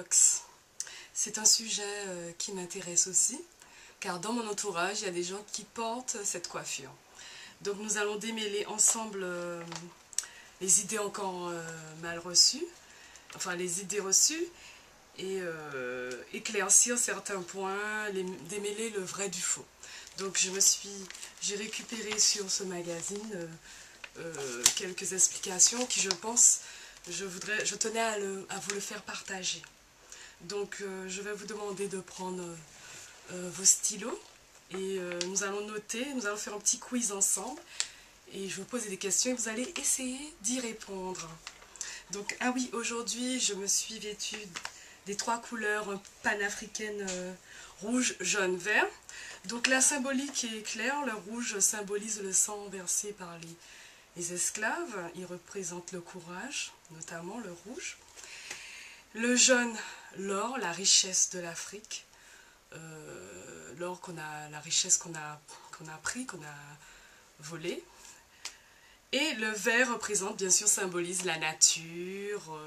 locks. C'est un sujet qui m'intéresse aussi, car dans mon entourage, il y a des gens qui portent cette coiffure. Donc nous allons démêler ensemble les idées encore mal reçues, enfin les idées reçues, et éclaircir certains points, démêler le vrai du faux. Donc j'ai récupéré sur ce magazine quelques explications qui, je pense, je tenais à vous le faire partager. Donc je vais vous demander de prendre vos stylos et nous allons noter, nous allons faire un petit quiz ensemble et je vais vous poser des questions et vous allez essayer d'y répondre. Donc, ah oui, aujourd'hui je me suis vêtue des trois couleurs panafricaines rouge, jaune, vert. Donc la symbolique est claire, le rouge symbolise le sang versé par les esclaves, il représente le courage, notamment le rouge. Le jaune, l'or, la richesse de l'Afrique, l'or la richesse qu'on a pris, qu'on a volé. Et le vert représente, bien sûr, symbolise la nature,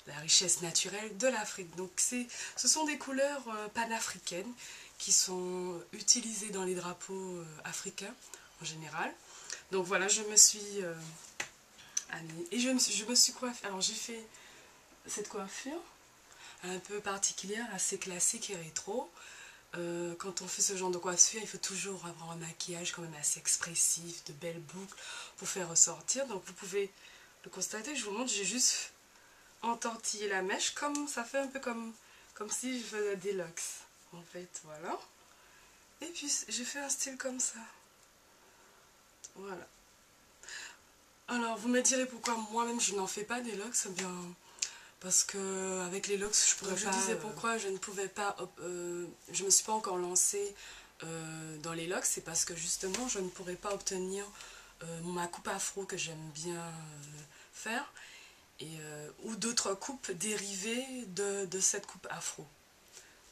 la richesse naturelle de l'Afrique. Donc ce sont des couleurs panafricaines qui sont utilisées dans les drapeaux africains en général. Donc voilà, je me suis et je me suis coiffée. Alors j'ai fait cette coiffure un peu particulière, assez classique et rétro. Quand on fait ce genre de coiffure, il faut toujours avoir un maquillage quand même assez expressif, de belles boucles pour faire ressortir. Donc vous pouvez le constater, je vous montre, j'ai juste entortillé la mèche, comme ça fait un peu comme si je faisais des locks. En fait, voilà. Et puis j'ai fait un style comme ça. Voilà. Alors vous me direz pourquoi moi-même je n'en fais pas des locks, eh bien parce que avec les locks je pourrais pas. Je disais pourquoi je ne pouvais pas, je me suis pas encore lancée dans les locks, c'est parce que justement je ne pourrais pas obtenir ma coupe afro que j'aime bien faire, ou d'autres coupes dérivées de cette coupe afro.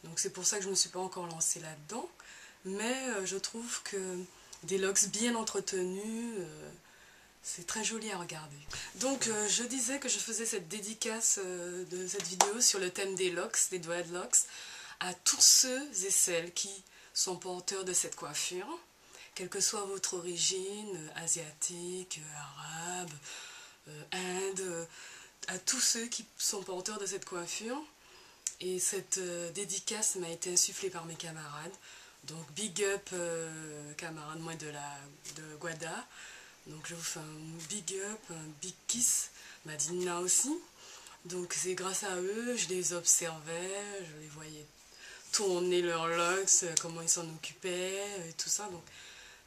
Donc c'est pour ça que je ne me suis pas encore lancée là-dedans, mais je trouve que des locks bien entretenus, c'est très joli à regarder. Donc je disais que je faisais cette dédicace de cette vidéo sur le thème des locks, des dreadlocks, à tous ceux et celles qui sont porteurs de cette coiffure, quelle que soit votre origine, asiatique, arabe, Inde, à tous ceux qui sont porteurs de cette coiffure. Et cette dédicace m'a été insufflée par mes camarades. Donc big up camarades moi de Guada. Donc je vous fais un big up, un big kiss, Madina aussi. Donc c'est grâce à eux, je les observais, je les voyais tourner leurs locks, comment ils s'en occupaient et tout ça. Donc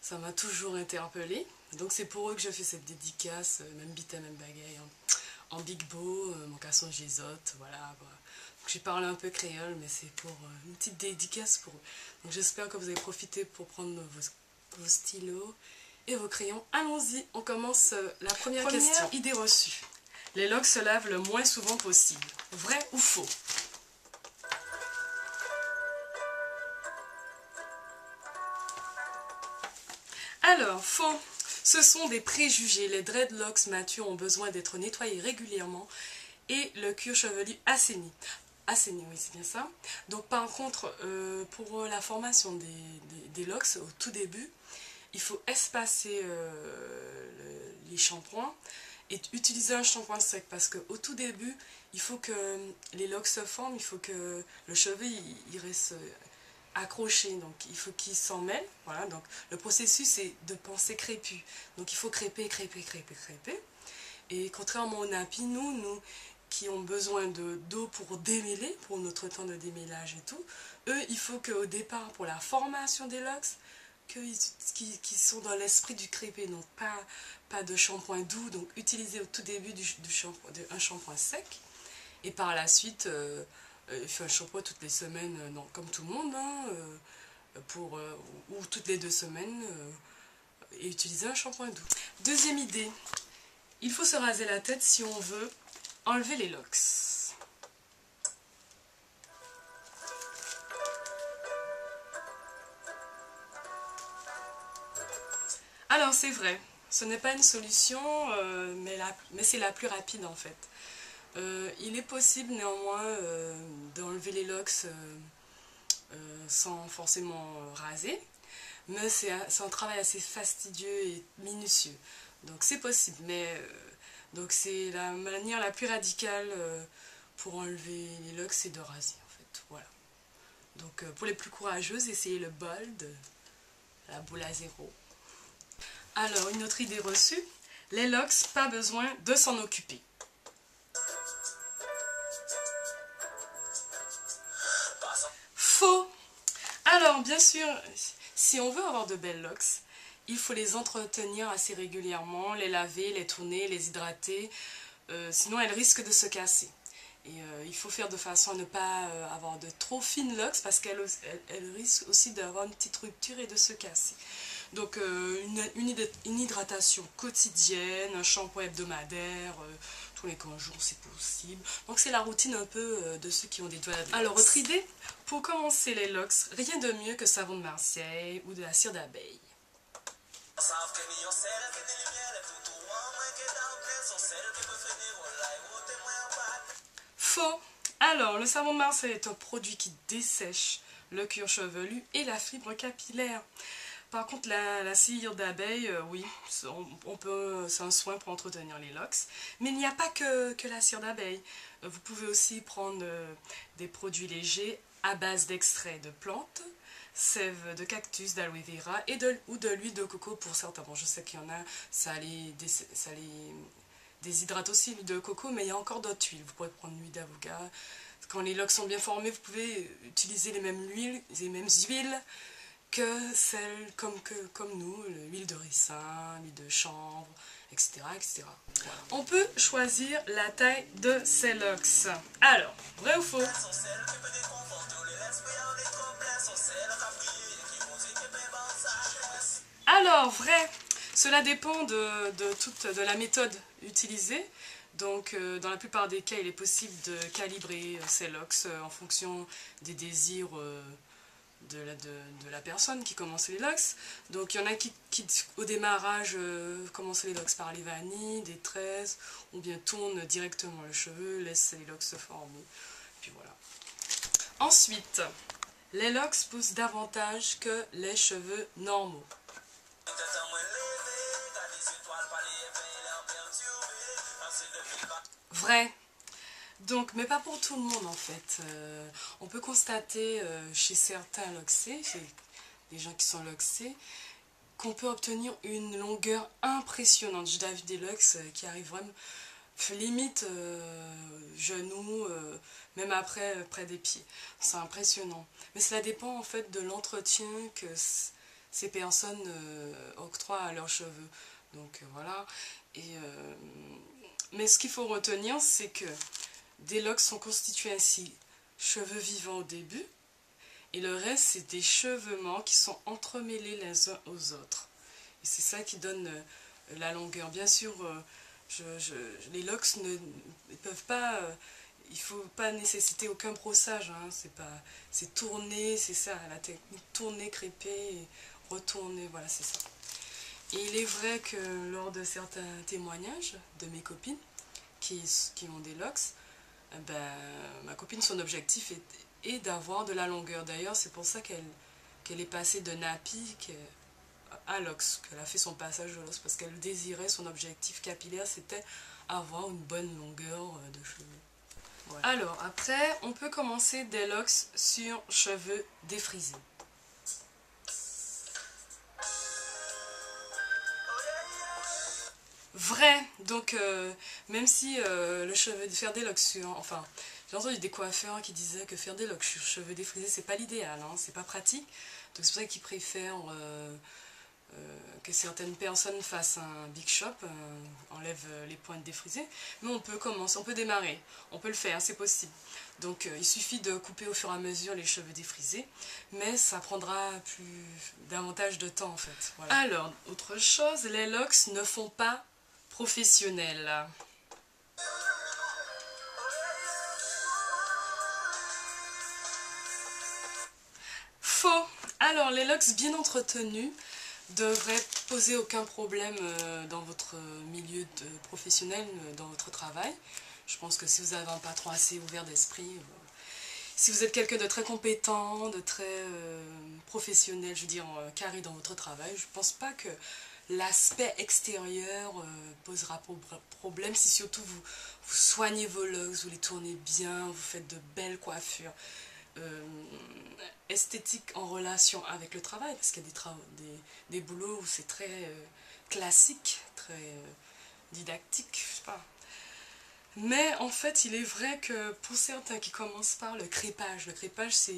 ça m'a toujours interpellée. Donc c'est pour eux que je fais cette dédicace, même bita, même bagaille, en big beau, mon casson gisote, voilà quoi. J'ai parlé un peu créole, mais c'est pour une petite dédicace pour eux. Donc j'espère que vous avez profité pour prendre vos stylos et vos crayons. Allons-y, on commence la première question. Idée reçue. Les locks se lavent le moins souvent possible. Vrai ou faux? Alors, faux. Ce sont des préjugés. Les dreadlocks matures ont besoin d'être nettoyés régulièrement et le cuir chevelu assaini. Assaini, oui, c'est bien ça. Donc par contre, pour la formation des locks, au tout début, il faut espacer les shampoings et utiliser un shampoing sec parce qu'au tout début, il faut que les locks se forment, il faut que le cheveu il reste accroché, donc il faut qu'il s'en mêle. Voilà, donc le processus est de penser crépus. Donc il faut crêper, crêper, crêper, crêper. Et contrairement aux nappies, nous qui ont besoin d'eau pour démêler, pour notre temps de démêlage et tout, eux, il faut qu'au départ, pour la formation des locks, qui sont dans l'esprit du crêpé, donc pas de shampoing doux, donc utiliser au tout début un shampoing sec, et par la suite, il fait un shampoing toutes les semaines, non, comme tout le monde, hein, ou toutes les 2 semaines, et utiliser un shampoing doux. Deuxième idée, il faut se raser la tête si on veut enlever les locks. Alors c'est vrai, ce n'est pas une solution, mais c'est la plus rapide en fait. Il est possible néanmoins d'enlever les locks sans forcément raser, mais c'est un travail assez fastidieux et minutieux, donc c'est possible, mais donc c'est la manière la plus radicale pour enlever les locks, c'est de raser en fait, voilà. Donc pour les plus courageuses, essayez le bold, la boule à zéro. Alors une autre idée reçue, les locks, pas besoin de s'en occuper. Faux. Alors bien sûr, si on veut avoir de belles locks, il faut les entretenir assez régulièrement, les laver, les tourner, les hydrater, sinon elles risquent de se casser. Et il faut faire de façon à ne pas avoir de trop fines locks parce qu'elles risquent aussi d'avoir une petite rupture et de se casser. Donc une hydratation quotidienne, un shampoing hebdomadaire, tous les 15 jours c'est possible. Donc c'est la routine un peu de ceux qui ont des doigts. Alors autre idée, pour commencer les locks, rien de mieux que savon de Marseille ou de la cire d'abeille. Faux. Alors, le savon de Marseille est un produit qui dessèche le cuir chevelu et la fibre capillaire. Par contre, la cire d'abeille, oui, c'est un soin pour entretenir les locks. Mais il n'y a pas que la cire d'abeille. Vous pouvez aussi prendre des produits légers à base d'extraits de plantes, sève de cactus, d'aloe vera ou de l'huile de coco pour certains. Bon, je sais qu'il y en a, ça les déshydrate aussi l'huile de coco, mais il y a encore d'autres huiles. Vous pourrez prendre l'huile d'avocat. Quand les locks sont bien formés, vous pouvez utiliser les mêmes huiles que celles comme nous, l'huile de ricin, l'huile de chanvre, etc. etc. Voilà. On peut choisir la taille de ces locks. Alors, vrai ou faux? Alors, vrai. Cela dépend de la méthode utilisée. Donc, dans la plupart des cas, il est possible de calibrer ces locks en fonction des désirs de la personne qui commence les locks. Donc, il y en a qui au démarrage, commencent les locks par les vanilles, des tresses, ou bien tournent directement le cheveu, laissent les locks se former. Puis voilà. Ensuite, les locks poussent davantage que les cheveux normaux. Vrai. Donc, mais pas pour tout le monde en fait. On peut constater chez certains locksés, chez les gens qui sont locksés, qu'on peut obtenir une longueur impressionnante. J'ai déjà vu des locks qui arrivent vraiment limite genoux, même après près des pieds. C'est impressionnant. Mais cela dépend en fait de l'entretien que ces personnes octroient à leurs cheveux. Donc voilà. Mais ce qu'il faut retenir, c'est que des locks sont constitués ainsi, cheveux vivants au début, et le reste c'est des cheveux morts qui sont entremêlés les uns aux autres. Et c'est ça qui donne la longueur. Bien sûr, les locks ne peuvent pas, il ne faut pas nécessiter aucun brossage, hein, c'est tourner, c'est ça, la technique, tourner, crêper, et retourner, voilà c'est ça. Et il est vrai que lors de certains témoignages de mes copines qui ont des locks, ben, ma copine, son objectif est d'avoir de la longueur. D'ailleurs, c'est pour ça qu'elle est passée de nappy à locks, qu'elle a fait son passage de locks, parce qu'elle désirait, son objectif capillaire, c'était avoir une bonne longueur de cheveux. Voilà. Alors, après, on peut commencer des locks sur cheveux défrisés. Vrai, donc même si le cheveu, faire des locks sur, enfin, j'ai entendu des coiffeurs qui disaient que faire des locks sur cheveux défrisés c'est pas l'idéal, hein, c'est pas pratique, donc c'est pour ça qu'ils préfèrent que certaines personnes fassent un big shop, enlèvent les pointes défrisées, mais on peut commencer, on peut démarrer, on peut le faire, c'est possible. Donc il suffit de couper au fur et à mesure les cheveux défrisés, mais ça prendra davantage de temps en fait. Voilà. Alors, autre chose, les locks ne font pas professionnel. Faux. Alors, les locks bien entretenus devraient poser aucun problème dans votre milieu professionnel, dans votre travail. Je pense que si vous avez un patron assez ouvert d'esprit, si vous êtes quelqu'un de très compétent, de très professionnel, je veux dire carré dans votre travail, je ne pense pas que l'aspect extérieur posera problème si surtout vous soignez vos locks, vous les tournez bien, vous faites de belles coiffures. Esthétique en relation avec le travail, parce qu'il y a des boulots où c'est très classique, très didactique, je sais pas. Mais en fait, il est vrai que pour certains qui commencent par le crépage c'est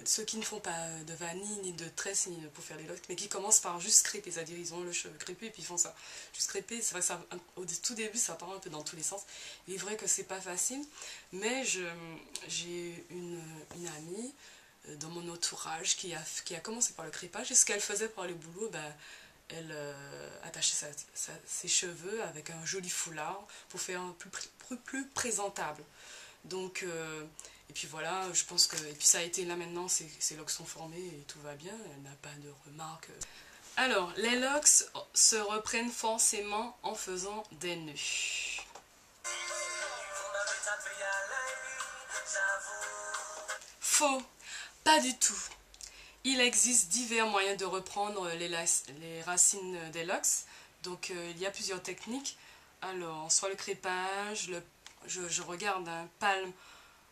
ceux qui ne font pas de vanille, ni de tresse, ni pour faire les locks, mais qui commencent par juste crêper, c'est-à-dire ils ont le cheveu crépé et puis ils font ça. Juste crêper, c'est vrai que ça, au tout début ça part un peu dans tous les sens. Il est vrai que c'est pas facile, mais j'ai une amie dans mon entourage qui a commencé par le crépage et ce qu'elle faisait pour le boulot, elle attachait ses cheveux avec un joli foulard pour faire un plus présentable. Donc, et puis voilà, je pense que... Et puis ça a été là maintenant, ses locks sont formés et tout va bien, elle n'a pas de remarques. Alors, les locks se reprennent forcément en faisant des nœuds. Faux, pas du tout. Il existe divers moyens de reprendre les racines des locks. Donc il y a plusieurs techniques. Alors, soit le crépage, je regarde un palm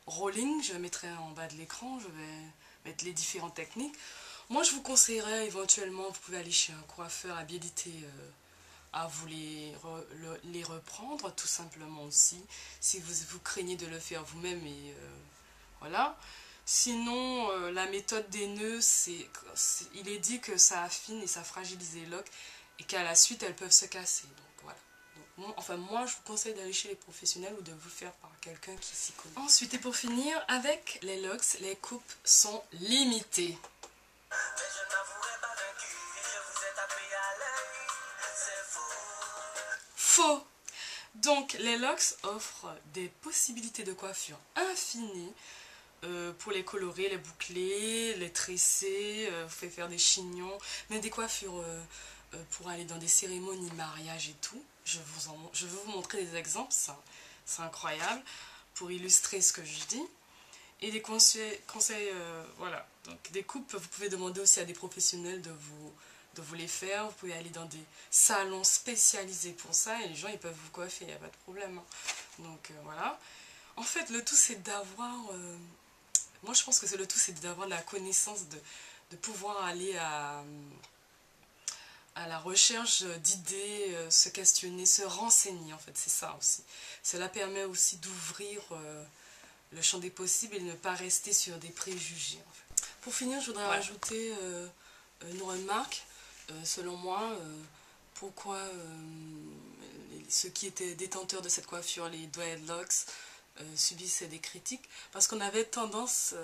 rolling, je mettrai en bas de l'écran, je vais mettre les différentes techniques. Moi, je vous conseillerais éventuellement, vous pouvez aller chez un coiffeur habilité à vous les reprendre, tout simplement aussi, si vous craignez de le faire vous-même et voilà. Sinon, la méthode des nœuds, il est dit que ça affine et ça fragilise les locks et qu'à la suite, elles peuvent se casser. Donc voilà. Donc, moi, je vous conseille d'aller chez les professionnels ou de vous faire par quelqu'un qui s'y connaît. Ensuite, et pour finir, avec les locks, les coupes sont limitées. Faux! Donc, les locks offrent des possibilités de coiffure infinies. Pour les colorer, les boucler, les tresser, vous faites faire des chignons, même des coiffures pour aller dans des cérémonies, mariage et tout. Je vais vous montrer des exemples, c'est incroyable, pour illustrer ce que je dis. Et des conseils voilà. Donc des coupes, vous pouvez demander aussi à des professionnels de vous les faire. Vous pouvez aller dans des salons spécialisés pour ça et les gens ils peuvent vous coiffer, il n'y a pas de problème. Donc voilà. En fait, le tout c'est d'avoir... moi je pense que le tout c'est d'avoir la connaissance, de pouvoir aller à la recherche d'idées, se questionner, se renseigner en fait, c'est ça aussi. Cela permet aussi d'ouvrir le champ des possibles et de ne pas rester sur des préjugés en fait. Pour finir, je voudrais rajouter une remarque, selon moi, pourquoi ceux qui étaient détenteurs de cette coiffure, les dreadlocks, subissaient des critiques, parce qu'on avait tendance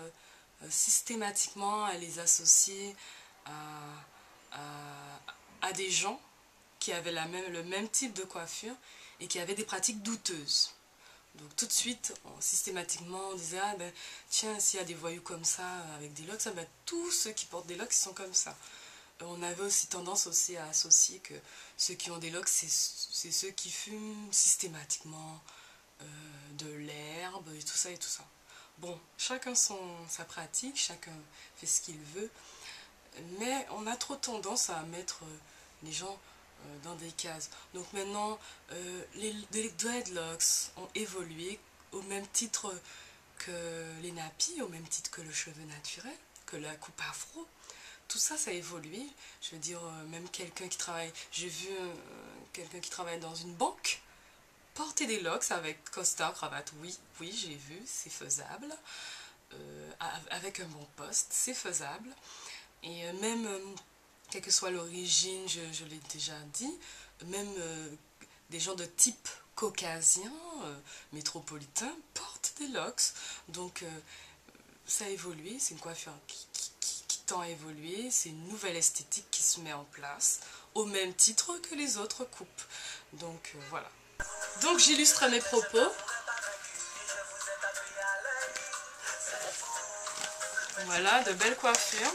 systématiquement à les associer à des gens qui avaient le même type de coiffure et qui avaient des pratiques douteuses. Donc tout de suite, systématiquement, on disait, ah ben tiens, s'il y a des voyous comme ça, avec des locks, ah, ben, tous ceux qui portent des locks sont comme ça. On avait aussi tendance aussi à associer que ceux qui ont des locks, c'est ceux qui fument systématiquement de l'herbe et tout ça et tout ça. Bon, chacun sa pratique, chacun fait ce qu'il veut, mais on a trop tendance à mettre les gens dans des cases. Donc maintenant, les dreadlocks ont évolué au même titre que les nappies, au même titre que le cheveu naturel, que la coupe afro. Tout ça, ça a évolué. Je veux dire, même quelqu'un qui travaille... J'ai vu quelqu'un qui travaille dans une banque porter des locks avec costard, cravate. Oui, j'ai vu, c'est faisable. Avec un bon poste, c'est faisable. Et même... quelle que soit l'origine, je l'ai déjà dit, même des gens de type caucasien, métropolitain, portent des locks. Donc ça a évolué, c'est une coiffure qui tend à évoluer, c'est une nouvelle esthétique qui se met en place, au même titre que les autres coupes. Donc voilà. Donc j'illustre mes propos. Voilà, de belles coiffures.